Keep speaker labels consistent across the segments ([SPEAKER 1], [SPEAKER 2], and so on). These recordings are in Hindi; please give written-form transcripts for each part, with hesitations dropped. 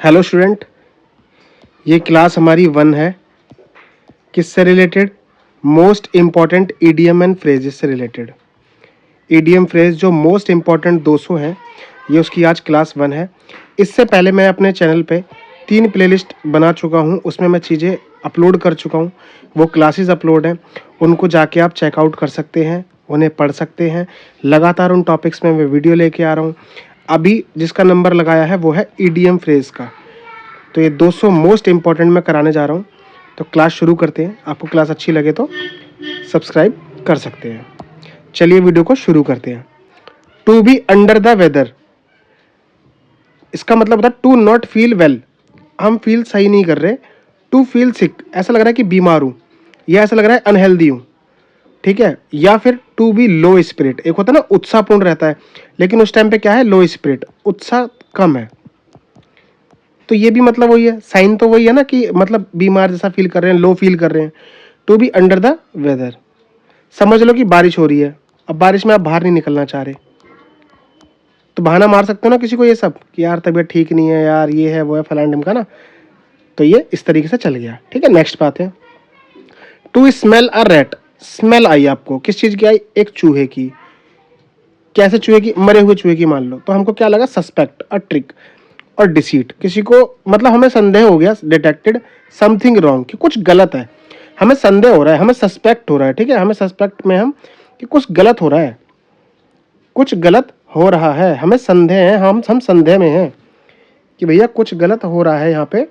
[SPEAKER 1] हेलो स्टूडेंट, ये क्लास हमारी 1 है। किससे related? Most important EDM and phrases से रिलेटेड। ईडीएम फ्रेज जो मोस्ट इम्पॉर्टेंट 200 हैं, ये उसकी आज क्लास 1 है। इससे पहले मैं अपने चैनल पे 3 प्लेलिस्ट बना चुका हूँ, उसमें मैं चीज़ें अपलोड कर चुका हूँ। वो क्लासेस अपलोड हैं, उनको जाके आप चेकआउट कर सकते हैं, उन्हें पढ़ सकते हैं। लगातार उन टॉपिक्स में मैं वीडियो लेके आ रहा हूँ। अभी जिसका नंबर लगाया है वो है ईडीएम फ्रेज का। तो ये 200 मोस्ट इम्पॉर्टेंट मैं कराने जा रहा हूँ। तो क्लास शुरू करते हैं। आपको क्लास अच्छी लगे तो सब्सक्राइब कर सकते हैं। चलिए वीडियो को शुरू करते हैं। To be under the weather, इसका मतलब होता है टू नॉट फील वेल। हम फील सही नहीं कर रहे। टू फील सिक, ऐसा लग रहा है कि बीमार हूँ, या ऐसा लग रहा है अनहेल्दी हूँ, ठीक है। या फिर टू बी लो स्पिरिट, एक होता है ना उत्साहपूर्ण रहता है, लेकिन उस टाइम पे क्या है, लो स्पिरिट, उत्साह कम है। तो ये भी मतलब वही है, साइन तो वही है ना कि मतलब बीमार जैसा फील कर रहे हैं, लो फील कर रहे हैं। To be under the weather, समझ लो कि बारिश हो रही है, अब बारिश में आप बाहर नहीं निकलना चाह रहे, तो बहाना मार सकते हो ना किसी को ये सब कि यार तबीयत ठीक नहीं है, यार ये है वो है फलान ढिमका ना। तो ये इस तरीके से चल गया, ठीक है। नेक्स्ट बात है, to smell a rat. Smell आई आपको, किस चीज़ की आई? एक चूहे की। कैसे चूहे की? मरे हुए चूहे की मान लो। तो हमको क्या लगा? सस्पेक्ट, अ ट्रिक और डिसीट। किसी को मतलब हमें संदेह हो गया, डिटेक्टेड समथिंग रॉन्ग, कि कुछ गलत है, हमें संदेह हो रहा है, हमें सस्पेक्ट हो रहा है, ठीक है। हमें सस्पेक्ट में हम कि कुछ गलत हो रहा है, कुछ गलत हो रहा है, हमें संदेह है, हम संदेह में हैं कि भैया कुछ गलत हो रहा है यहाँ पे,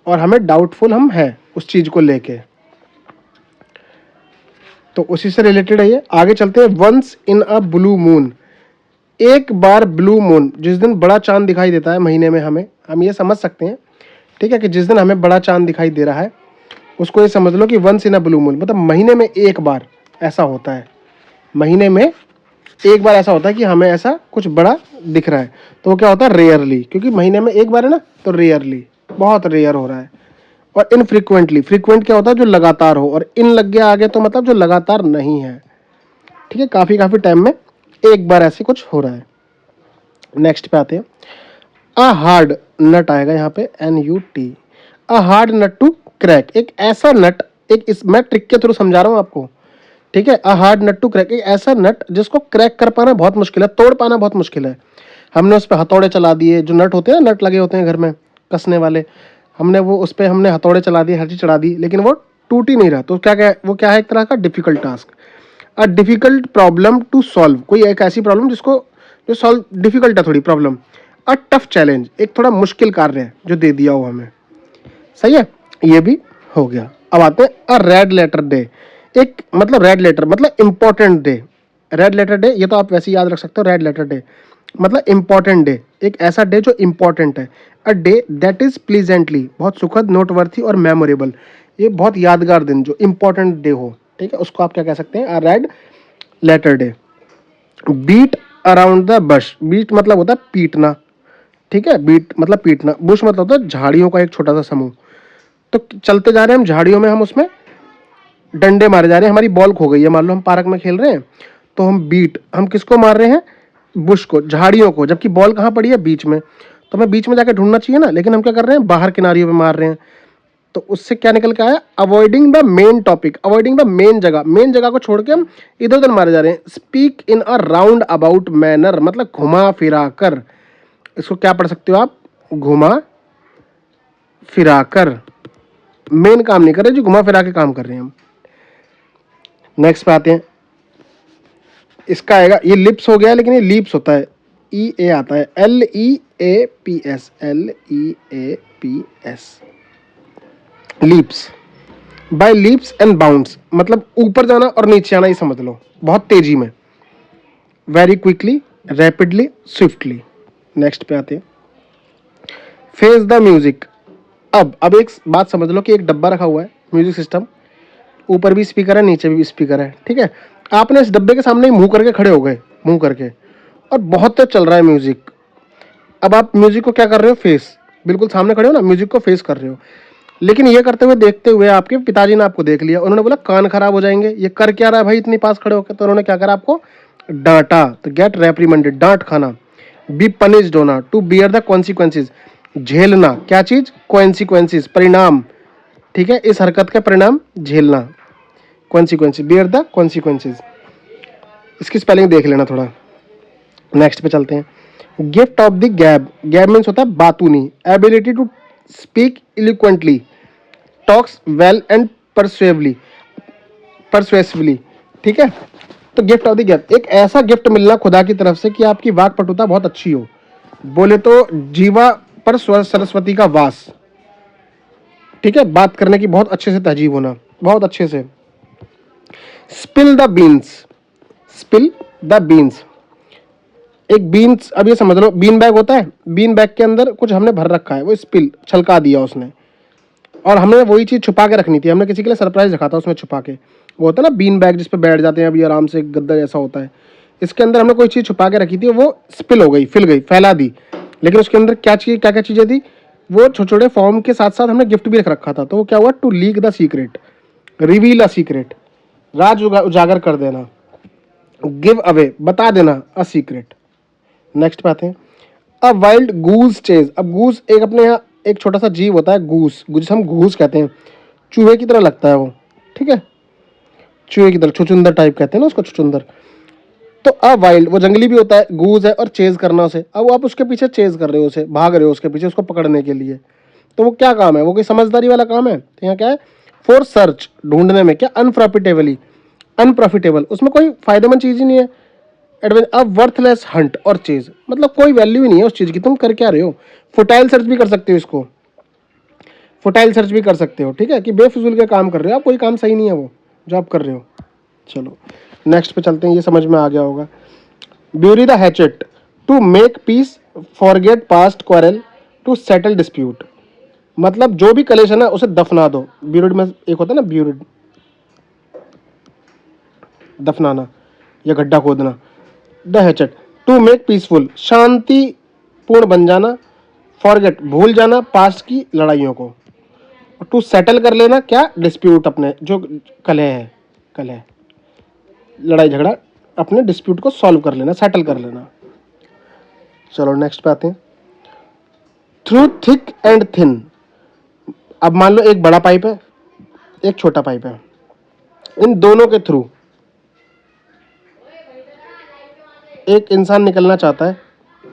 [SPEAKER 1] और हमें डाउटफुल हम हैं उस चीज को लेके। तो उसी से रिलेटेड है ये। आगे चलते हैं। Once in a blue moon, एक बार ब्लू मून, जिस दिन बड़ा चांद दिखाई देता है महीने में, हम ये समझ सकते हैं, ठीक है, कि जिस दिन हमें बड़ा चांद दिखाई दे रहा है उसको ये समझ लो कि once in a blue moon, मतलब महीने में एक बार ऐसा होता है। महीने में एक बार ऐसा होता है कि हमें ऐसा कुछ बड़ा दिख रहा है। तो वो क्या होता है? रेयरली, क्योंकि महीने में एक बार है ना, तो रेयरली, बहुत रेयर हो रहा है। और इनफ्रीक्वेंटली, फ्रीक्वेंट क्या होता है? जो लगातार हो, और इन लग गया आगे तो मतलब जो लगातार नहीं है, ठीक है। काफी टाइम में एक बार ऐसे कुछ हो रहा है। नेक्स्ट पे आते हैं। अ हार्ड नट आएगा यहाँ पे, NUT। A hard nut to crack, एक ऐसा नट, मैं ट्रिक के थ्रू समझा रहा हूँ आपको, ठीक है। A hard nut to crack, एक ऐसा नट जिसको क्रैक कर पाना बहुत मुश्किल है, तोड़ पाना बहुत मुश्किल है। हमने उस पर हथौड़े चला दिए, जो नट होते हैं, नट लगे होते हैं घर में कसने वाले, हमने वो उस पर हमने हथौड़े चला दिए, हर चीज चढ़ा दी, लेकिन वो टूट ही नहीं रहा। तो वो क्या है? एक तरह का difficult task, a difficult problem to solve, कोई एक ऐसी प्रॉब्लम जिसको जो सॉल्व डिफिकल्ट है थोड़ी प्रॉब्लम। अ टफ चैलेंज, एक थोड़ा मुश्किल कार्य है जो दे दिया हो हमें, सही है। ये भी हो गया। अब आते हैं अ रेड लेटर डे, एक मतलब रेड लेटर मतलब important day. Red letter day, ये तो आप वैसे ही याद रख सकते हो, रेड लेटर डे मतलब इंपॉर्टेंट डे, एक ऐसा डे जो इंपॉर्टेंट है। A day that is pleasantly, बहुत सुखद, नोटवर्थी और मेमोरेबल, ये बहुत यादगार दिन जो इंपॉर्टेंट डे हो, ठीक है, उसको आप क्या कह सकते हैं? A red letter day. Beat around the bush, beat मतलब होता है पीटना, ठीक है। बीट मतलब पीटना, बुश मतलब होता है झाड़ियों का एक छोटा सा समूह। तो चलते जा रहे हैं हम झाड़ियों में, हम उसमें डंडे मारे जा रहे हैं, हमारी बॉल खो गई है, मान लो हम पार्क में खेल रहे हैं, तो हम किसको मार रहे हैं? बुश को, झाड़ियों को, जबकि बॉल कहाँ पड़ी है? बीच में। तो हमें बीच में जाके ढूंढना चाहिए ना, लेकिन हम क्या कर रहे हैं? बाहर किनारियों पे मार रहे हैं। तो उससे क्या निकल के आया? Avoiding the main topic, avoiding the main जगह को छोड़ के हम इधर उधर मारे जा रहे हैं। Speak in a round about manner, मतलब घुमा फिरा कर, इसको क्या पढ़ सकते हो आप? घुमा फिरा कर, मेन काम नहीं कर रहे, जो घुमा फिरा के काम कर रहे हैं हम। नेक्स्ट पे आते हैं। इसका आएगा, ये लिप्स हो गया, लेकिन ये लीप्स होता है, EA आता है, LEAPS, LEAPS, leaps. By leaps and bounds, मतलब ऊपर जाना और नीचे आना, ही समझ लो, बहुत तेजी में। Very quickly, rapidly, swiftly. Next पे आते हैं। Face the music. अब एक बात समझ लो कि एक डब्बा रखा हुआ है, म्यूजिक सिस्टम, ऊपर भी स्पीकर है, नीचे भी स्पीकर है, ठीक है। आपने इस डब्बे के सामने ही मुंह करके खड़े हो गए, मुंह करके, और बहुत तेज चल रहा है म्यूजिक। अब आप म्यूजिक को क्या कर रहे हो? फेस, बिल्कुल सामने खड़े हो ना, म्यूजिक को फेस कर रहे हो। लेकिन ये करते हुए देखते हुए आपके पिताजी ने आपको देख लिया, उन्होंने बोला कान खराब हो जाएंगे, ये कर क्या रहा है भाई इतनी पास खड़े होकर। तो उन्होंने क्या करा? आपको डांटा। तो गेट रेप्रीमेंडेड, डांट खाना। बी पनिश्ड होना, टू बियर द कॉन्सिक्वेंसेज, झेलना, क्या चीज? कॉन्सिक्वेंसेस, परिणाम, ठीक है, इस हरकत का परिणाम झेलना, कॉन्सिक्वेंसेस, बियर द कॉन्सिक्वेंसेस। इसकी स्पेलिंग देख लेना थोड़ा। नेक्स्ट पे चलते हैं। गिफ्ट ऑफ द गैब, गैब मीन्स होता है बातूनी, ability to speak eloquently, talks well and persuasively, ठीक है। तो गिफ्ट ऑफ द गैब, एक ऐसा गिफ्ट मिलना खुदा की तरफ से कि आपकी वाक्पटुता बहुत अच्छी हो, बोले तो जीवा पर सरस्वती का वास, ठीक है, बात करने की बहुत अच्छे से तहजीब होना, बहुत अच्छे से। Spill the beans, spill the beans, एक बीन्स, अब ये समझ लो बीन बैग होता है, बीन बैग के अंदर कुछ हमने भर रखा है, वो स्पिल, छलका दिया उसने, और हमने वही चीज छुपा के रखनी थी, हमने किसी के लिए सरप्राइज रखा था उसमें छुपा के, वो होता है ना बीन बैग जिस पे बैठ जाते हैं अभी आराम से, गद्दा जैसा होता है, इसके अंदर हमने कोई चीज छुपा के रखी थी, वो स्पिल हो गई, फिल गई, फैला दी, लेकिन उसके अंदर क्या चीज, क्या क्या चीजें थी, वो छोटे छोटे फॉर्म के साथ साथ हमने गिफ्ट भी रख रखा था, तो वो क्या हुआ, to leak the secret, reveal a secret, राज उजागर कर देना, गिव अवे, बता देना, अ सीक्रेट। नेक्स्ट पे आते हैं। अ वाइल्ड गूज चेज, अब गूज एक अपने यहाँ एक छोटा सा जीव होता है, गूस, जिसे हम घूस कहते हैं, चूहे की तरह लगता है वो, ठीक है, चूहे की तरह, छुचुंदर टाइप कहते हैं ना उसको, छुचुंदर। तो अ वाइल्ड, वो जंगली भी होता है, गूज है, और चेज करना उसे, अब आप उसके पीछे चेज कर रहे हो, उसे भाग रहे हो उसके पीछे, उसको पकड़ने के लिए, तो वो क्या काम है, वो कोई समझदारी वाला काम है? तो यहाँ क्या है, फॉर सर्च, ढूंढने में, क्या, अनप्रॉफिटेबली, अनप्रॉफिटेबल, उसमें कोई फायदेमंद चीज ही नहीं है। अब वर्थलेस हंट और चेज, मतलब कोई वैल्यू ही नहीं है उस चीज की, तुम कर क्या रहे हो? फुटाइल सर्च भी कर सकते हो इसको, फुटाइल सर्च भी कर सकते हो, ठीक है, कि बेफिजूल के काम कर रहे हो आप, कोई काम सही नहीं है वो जो आप कर रहे हो। चलो नेक्स्ट पे चलते हैं, ये समझ में आ गया होगा। Bury the hatchet, to make peace, forget past quarrel, to settle dispute, मतलब जो भी कलेश है ना उसे दफना दो। ब्यूरिड में एक होता है ना, ब्यूरिड, दफनाना या गड्ढा खोदना। The hatchet, to make peaceful, शांतिपूर्ण बन जाना, फॉरगेट, भूल जाना पास्ट की लड़ाइयों को, टू सेटल कर लेना, क्या, डिस्प्यूट, अपने जो कलह है, कलह, लड़ाई झगड़ा, अपने डिस्प्यूट को सॉल्व कर लेना, सेटल कर लेना। चलो नेक्स्ट पे आते हैं। थ्रू थिक एंड थिन, अब मान लो एक बड़ा पाइप है, एक छोटा पाइप है, इन दोनों के थ्रू एक इंसान निकलना चाहता है,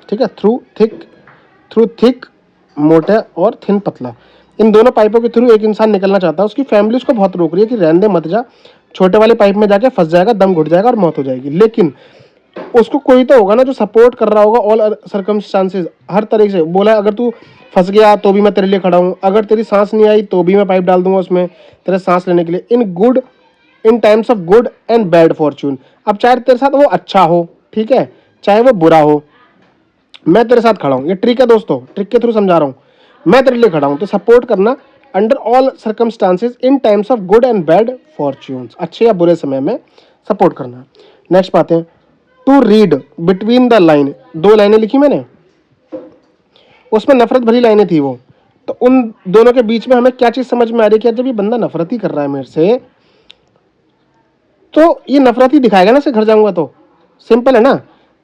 [SPEAKER 1] ठीक है, थ्रू थिक मोटा और थिन पतला, इन दोनों पाइपों के थ्रू एक इंसान निकलना चाहता है, उसकी फैमिली उसको बहुत रोक रही है कि रहने दे, मत जा, छोटे वाले पाइप में जाके फंस जाएगा, दम घुट जाएगा और मौत हो जाएगी, लेकिन उसको कोई तो होगा ना जो सपोर्ट कर रहा होगा ऑल सर्कमस्टांसेस, हर तरीके से बोला, अगर तू फंस गया तो भी मैं तेरे लिए खड़ा हूँ, अगर तेरी सांस नहीं आई तो भी मैं पाइप डाल दूंगा उसमें तेरे सांस लेने के लिए, in times of good and bad fortune, अब चाहे तेरे साथ वो अच्छा हो, ठीक है, चाहे वो बुरा हो, मैं तेरे साथ खड़ा हूँ, ये ट्रिक है दोस्तों, ट्रिक के थ्रू समझा रहा हूँ, मैं तेरे लिए खड़ा हूँ, तो सपोर्ट करना under all circumstances in times of good and bad fortunes, अच्छे या बुरे समय में सपोर्ट करना। नेक्स्ट बात है, to read between the line, दो लाइनें लिखी मैंने, उसमें नफरत भरी लाइनें थी वो, तो उन दोनों के बीच में हमें क्या चीज समझ में आ रही है कि जब ये बंदा नफरत ही कर रहा है मेरे से, तो ये नफरत ही दिखाएगा ना, से घर जाऊंगा तो, सिंपल है ना,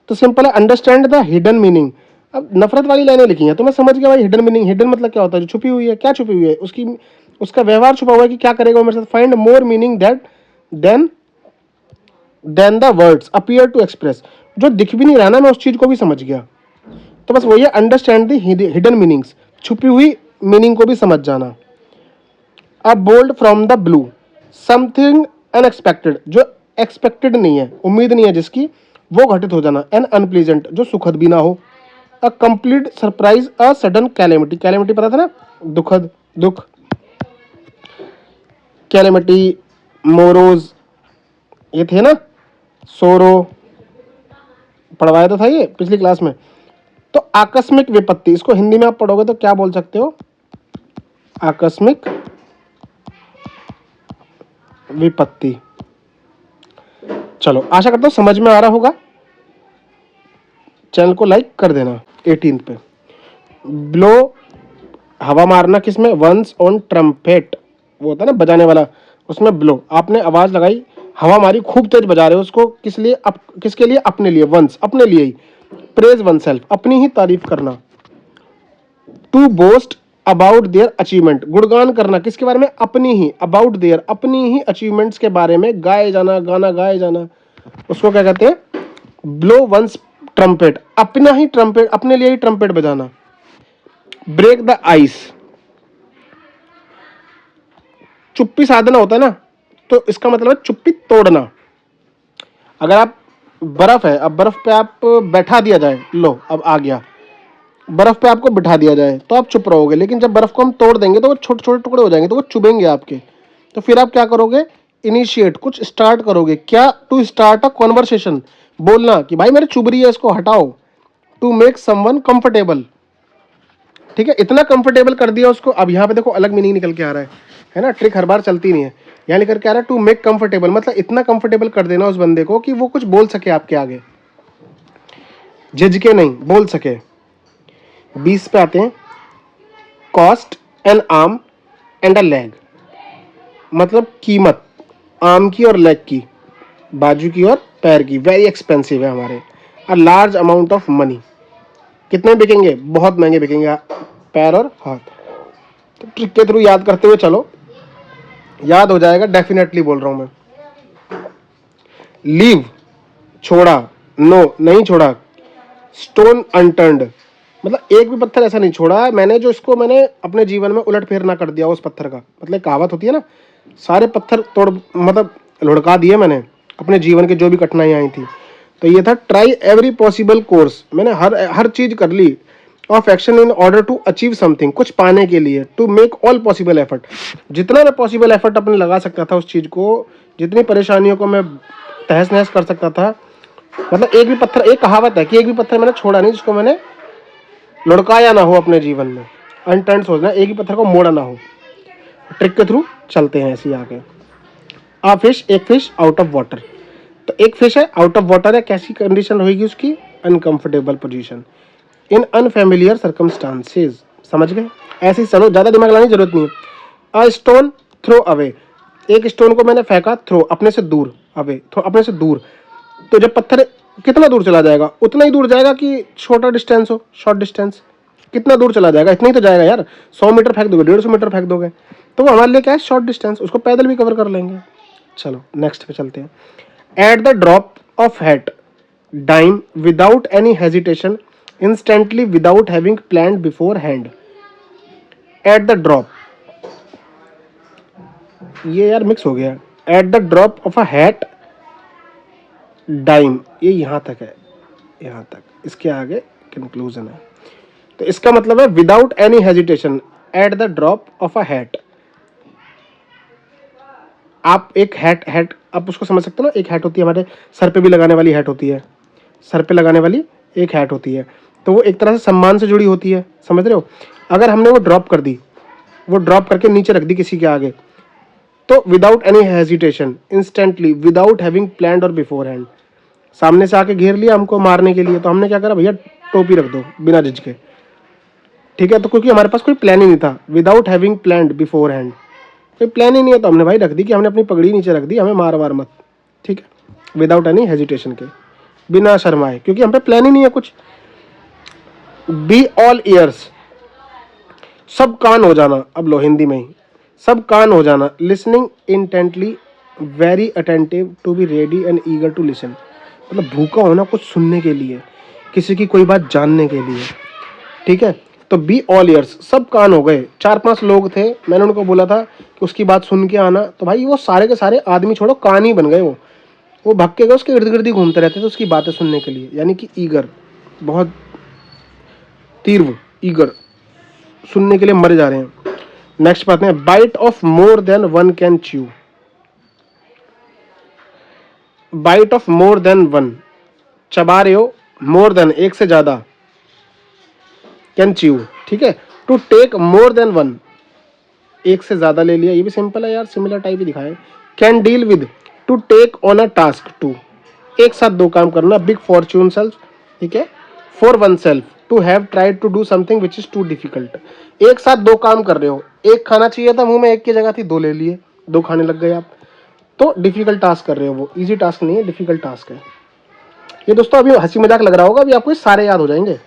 [SPEAKER 1] तो सिंपल है, अंडरस्टैंड द हिडन मीनिंग, अब नफरत वाली लाइनें लिखी हैं तो मैं समझ गया भाई हिडन मीनिंग, हिडन मतलब क्या होता है, जो छुपी हुई है, क्या छुपी हुई है, उसकी, उसका व्यवहार छुपा हुआ है कि क्या करेगा वो मेरे साथ, find more meaning that than the words appear to express, जो दिख भी नहीं रहा ना मैं उस चीज को भी समझ गया, तो बस वही है, अंडरस्टैंड द हिडन मीनिंग्स, छुपी हुई मीनिंग को भी समझ जाना। A bolt from the blue, something unexpected, जो एक्सपेक्टेड नहीं है, उम्मीद नहीं है जिसकी, वो घटित हो जाना, एन अनप्लीजेंट, जो सुखद भी ना हो, a complete surprise, a sudden calamity, calamity पता था ना, दुखद, दुख, कैलेमिटी, मोरोज, ये थे ना, सोरो, पढ़वाया तो था ये पिछली क्लास में। तो आकस्मिक विपत्ति, इसको हिंदी में आप पढ़ोगे तो क्या बोल सकते हो, आकस्मिक विपत्ति। चलो आशा करता हूं समझ में आ रहा होगा, चैनल को लाइक कर देना। 18 पे, ब्लो, हवा मारना, किसमें, वंस ऑन ट्रम्पेट, वो होता है ना बजाने वाला, उसमें ब्लो, आपने आवाज लगाई, हवा मारी, खूब तेज बजा रहे हो उसको, किस लिए, किसके लिए, अपने लिए, वंस, अपने लिए ही, प्रेज वन सेल्फ, अपनी ही तारीफ करना, to boast about their achievement, गुणगान करना किसके बारे में, अपनी ही, अबाउट देयर अपनी ही अचीवमेंट्स के बारे में गाए जाना, गाना गाए जाना, उसको क्या कहते हैं, ब्लो वंस ट्रम्पेट, अपना ही ट्रम्पेट, अपने लिए ही ट्रम्पेट बजाना। ब्रेक द आइस, चुप्पी साधना होता है ना, तो इसका मतलब है चुप्पी तोड़ना। अगर आप बर्फ है, अब बर्फ पे आप बैठा दिया जाए, लो अब आ गया, बर्फ पे आपको बिठा दिया जाए तो आप चुप रहोगे, लेकिन जब बर्फ को हम तोड़ देंगे तो वो छोटे छोटे टुकड़े हो जाएंगे, तो वो चुभेंगे आपके, तो फिर आप क्या करोगे, इनिशिएट, कुछ स्टार्ट करोगे, क्या, टू स्टार्ट अ कॉन्वर्सेशन, बोलना कि भाई मेरे चुभ रही है इसको हटाओ, टू मेक समवन कंफर्टेबल, ठीक है, इतना कंफर्टेबल कर दिया उसको। अब यहाँ पे देखो अलग मीनिंग निकल के आ रहा है ना, ट्रिक हर बार चलती नहीं है, यहाँ लेकर के आ रहा है टू मेक कंफर्टेबल, मतलब इतना कंफर्टेबल कर देना उस बंदे को कि वो कुछ बोल सके आपके आगे, झिझके नहीं, बोल सके। 20 पे आते हैं, cost N arm and a leg, मतलब कीमत, आर्म की और लेग की, बाजू की और पैर की, वेरी एक्सपेंसिव है हमारे। A large amount of money, कितने बिकेंगे, बहुत महंगे बिकेंगे पैर और हाथ। तो ट्रिक के थ्रू याद करते हुए चलो, याद हो जाएगा, डेफिनेटली बोल रहा हूं मैं। लीव, छोड़ा, नो नहीं छोड़ा, स्टोन अनटर्न्ड, मतलब एक भी पत्थर ऐसा नहीं छोड़ा मैंने जो इसको मैंने अपने जीवन में उलट फेर ना कर दिया उस पत्थर का, मतलब कहावत होती है ना, सारे पत्थर तोड़, मतलब लुढ़का दिए मैंने, अपने जीवन के जो भी कठिनाइयां आई थी। तो ये था ट्राई एवरी पॉसिबल कोर्स, मैंने हर चीज कर ली, of action in order to achieve something, कुछ पाने के लिए, to make all possible effort, जितना मैं पॉसिबल एफर्ट अपने लगा सकता था उस चीज को, जितनी परेशानियों को मैं तहस नहस कर सकता था, मतलब एक भी पत्थर, एक कहावत है कि एक भी पत्थर मैंने छोड़ा नहीं जिसको मैंने लुढ़काया ना हो अपने जीवन में, अनटर्न सोचना, एक ही पत्थर को मोड़ा ना हो। ट्रिक के थ्रू चलते हैं ऐसे आगे। आ फिश, एक फिश आउट ऑफ वाटर, तो एक फिश है आउट ऑफ वाटर है, कैसी कंडीशन होगी उसकी, अनकंफर्टेबल पोजीशन, इन अनफेमिलियर सर्कमस्टांसेस, समझ गए, ऐसे ही चलो, ज्यादा दिमाग लाने की जरूरत नहीं है। अ स्टोन थ्रो अवे, एक स्टोन को मैंने फेंका, थ्रो अपने से दूर, अवे अपने से दूर, तो जब पत्थर कितना दूर चला जाएगा, उतना ही दूर जाएगा कि छोटा डिस्टेंस हो, शॉर्ट डिस्टेंस, कितना दूर चला जाएगा, इतना ही तो जाएगा यार, 100 मीटर फेंक दोगे, 150 मीटर फेंक दोगे, तो वो हमारे लिए क्या है, शॉर्ट डिस्टेंस, उसको पैदल भी कवर कर लेंगे। चलो नेक्स्ट पे चलते हैं। At the drop of hat, dime without any hesitation, instantly without having planned beforehand. At the drop, ये यार मिक्स हो गया, at the drop of a hat, dime, ये यहां तक है, यहां तक, इसके आगे कंक्लूजन है, तो इसका मतलब है without any hesitation, eight the drop of a hat, आप एक हैट आप उसको समझ सकते हो ना, एक हैट होती है हमारे सर पे भी लगाने वाली हैट होती है, सर पे लगाने वाली एक हैट होती है, तो वो एक तरह से सम्मान से जुड़ी होती है, समझ रहे हो। अगर हमने वो ड्रॉप कर दी, वो ड्रॉप करके नीचे रख दी किसी के आगे, तो without any hesitation, instantly, without having planned और बिफोर हैंड, सामने से आके घेर लिया हमको मारने के लिए, तो हमने क्या करा, भैया टोपी रख दो बिना झिझके, ठीक है, तो क्योंकि हमारे पास कोई प्लान ही नहीं था, without having planned before hand, कोई प्लान ही नहीं है, तो हमने भाई रख दी कि हमने अपनी पगड़ी नीचे रख दी, हमें मार वार मत, ठीक है, विदाउट एनी हेजिटेशन के, बिना शर्माए, क्योंकि हम पे प्लान ही नहीं है कुछ। बी ऑल ईयर्स, सब कान हो जाना, अब लो हिंदी में ही, सब कान हो जाना, listening intently, very attentive, to be ready and eager to listen, मतलब भूखा होना कुछ सुनने के लिए, किसी की कोई बात जानने के लिए, ठीक है। तो बी ऑल ईयर्स, सब कान हो गए, 4-5 लोग थे, मैंने उनको बोला था कि उसकी बात सुन के आना, तो भाई वो सारे के सारे आदमी छोड़ो कान ही बन गए, वो भग के गए, उसके इर्द गिर्द ही घूमते रहते थे उसकी बातें सुनने के लिए, यानी कि ईगर, बहुत तीव्र, ईगर, सुनने के लिए मर जा रहे हैं। नेक्स्ट बात है, bite off more than one can chew, bite off more than one, चबा रहे हो, मोर देन एक से ज्यादा, कैन च्यू, ठीक है, to take more than one, एक से ज्यादा ले लिया, ये भी सिंपल है यार, सिमिलर टाइप ही दिखाए। Can deal with, to take on a task, to एक साथ दो काम करना, बिग फॉर्च्यून सेल्फ, ठीक है, for one self, to have tried to do something which is too difficult, एक साथ दो काम कर रहे हो, एक खाना चाहिए था मुंह में, एक की जगह थी दो ले लिए, दो खाने लग गए आप, तो डिफिकल्ट टास्क कर रहे हो, वो इजी टास्क नहीं है, डिफिकल्ट टास्क है। ये दोस्तों अभी हंसी मजाक लग रहा होगा, अभी आपको सारे याद हो जाएंगे।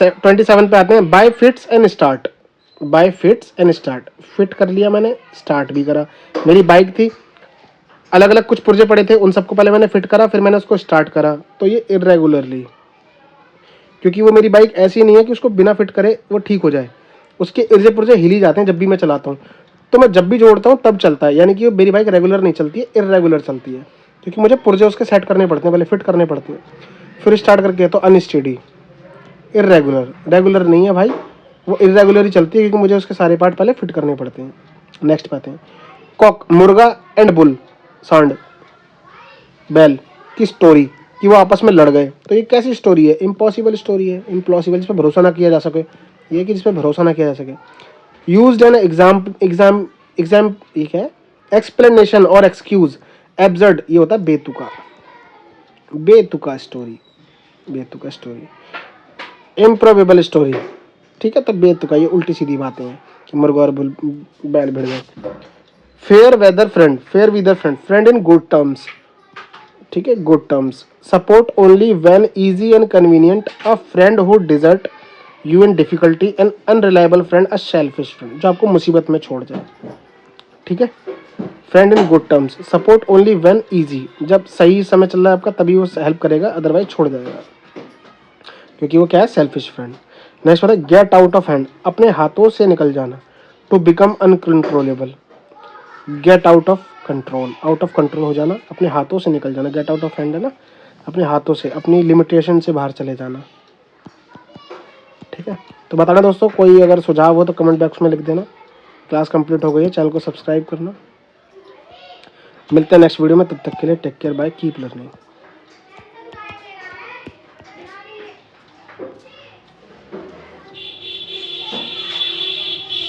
[SPEAKER 1] 27 पे आते हैं, bye fits and start. Bye fits and start, fit कर लिया मैंने, स्टार्ट भी करा। मेरी बाइक थी, अलग अलग कुछ पुर्जे पड़े थे, उन सबको पहले मैंने फिट करा, फिर मैंने उसको स्टार्ट करा। तो ये इरेगुलरली, क्योंकि वो मेरी बाइक ऐसी नहीं है कि उसको बिना फिट करे वो ठीक हो जाए, उसके इर्जे पुर्जे हिल ही जाते हैं जब भी मैं चलाता हूँ। तो मैं जब भी जोड़ता हूँ तब चलता है, यानी कि मेरी बाइक रेगुलर नहीं चलती है, इरेगुलर चलती है, क्योंकि मुझे पुर्जे उसके सेट करने पड़ते हैं, पहले फिट करने पड़ते हैं, फिर स्टार्ट करके। तो अनस्टेडी, इरेगुलर, रेगुलर नहीं है भाई, वो इरेगुलर ही चलती है, क्योंकि मुझे उसके सारे पार्ट पहले फिट करने पड़ते हैं। नेक्स्ट पे आते हैं, कॉक, मुर्गा एंड बुल, सांड, बैल की स्टोरी, कि वो आपस में लड़ गए। तो ये कैसी स्टोरी है? इम्पॉसिबल स्टोरी है, इम्पॉसिबल, जिस पर भरोसा ना किया जा सके, ये कि जिस पर भरोसा ना किया जा सके। यूज्ड एन एग्जाम ये क्या है? एक्सप्लेनेशन और एक्सक्यूज, एब्सर्ड ये होता है बेतुका, बेतुका स्टोरी, बेतुका स्टोरी। इम्प्रोबेबल स्टोरी, ठीक है, तो बेतुका ये उल्टी सीधी बातें हैं कि मुर्गा और बैल भिड़ गए। Fair weather friend, fair weather friend, friend in good terms, ठीक है, good terms. Support only when easy and convenient, a friend who desert you in difficulty, an unreliable friend, a selfish friend, जो आपको मुसीबत में छोड़ जाए, ठीक है। Friend in good terms, support only when easy, जब सही समय चल रहा है आपका तभी वो हेल्प करेगा, अदरवाइज छोड़ जाएगा, क्योंकि वो क्या है? Selfish friend. नेक्स्ट बात है गेट आउट ऑफ हैंड, अपने हाथों से निकल जाना, to become uncontrollable, get out of control, out of control हो जाना, अपने हाथों से निकल जाना, गेट आउट ऑफ हैंड है ना, अपने हाथों से, अपनी लिमिटेशन से बाहर चले जाना, ठीक है। तो बताना दोस्तों, कोई अगर सुझाव हो तो कमेंट बॉक्स में लिख देना। क्लास कंप्लीट हो गई है, चैनल को सब्सक्राइब करना। मिलते हैं नेक्स्ट वीडियो में, तब तक के लिए take care, bye, keep learning.